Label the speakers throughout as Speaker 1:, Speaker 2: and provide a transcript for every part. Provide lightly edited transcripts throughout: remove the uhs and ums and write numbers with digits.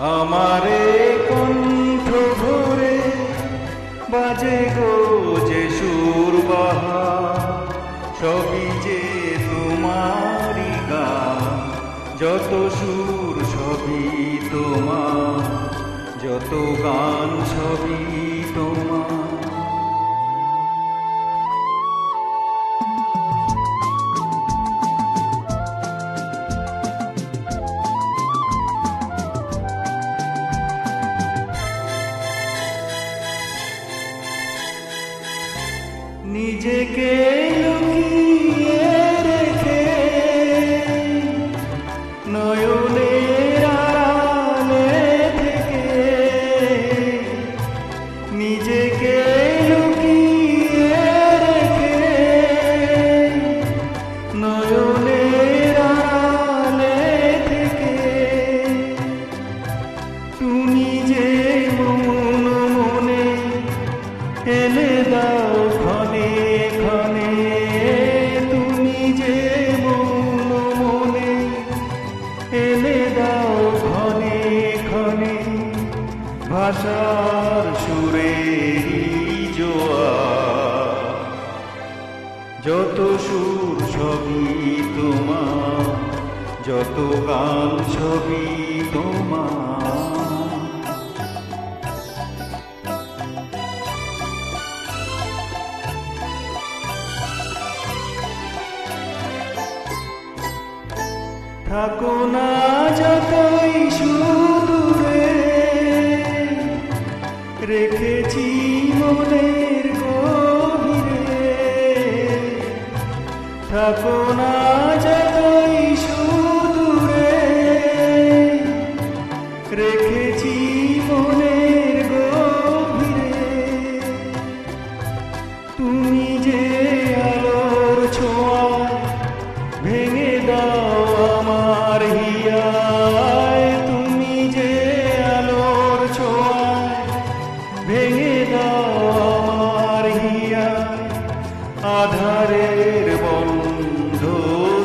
Speaker 1: আমারে কণ্ঠ ভরে বাজে গো যে সুর বাহার, সবই যে তোমারই গান। যত সুর সবই তোমার, যত গান সবই তোমার। নিজেকে লুকিয়ে রেখে নয়নের আড়ালে থেকে, নিজেকে লুকিয়ে রেখে নয়নের আড়ালে থেকে, তুমি যে মন মনে এনে দাও ক্ষণে ক্ষণে, তুমি যে মন মনে এনে দাও ক্ষণে ক্ষণে। ভাষার সুরেরই জোয়ার, যত সুর সবই তোমার, যত গান সবই তোমার। থাকো না যতই সুদূরে, রেখেছি মনের গভীরে। থাকো না যতই সুদূরে, রেখেছি মনের গভীরে। তুমি যে আলোর ছোঁয়ায় ভেঙে দাও আমার হিয়ায়, তুমি যে আলোর ছোঁয়ায় ভেঙে দাও আমার হিয়ায়। আধারের বন্ধ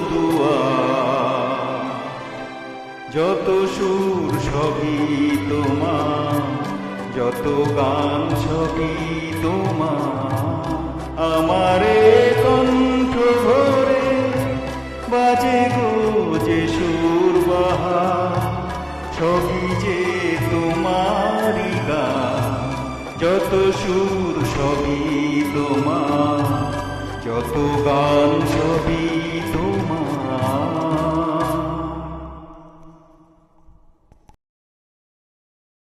Speaker 1: দুয়ার, যত সুর সবই তোমার, যত গান সবই তোমার। আমারে কণ্ঠ ভরে বাজে গো যে সুর বাহার, সবই যে তোমারই গান। যত সুর সবই তোমার, যত গান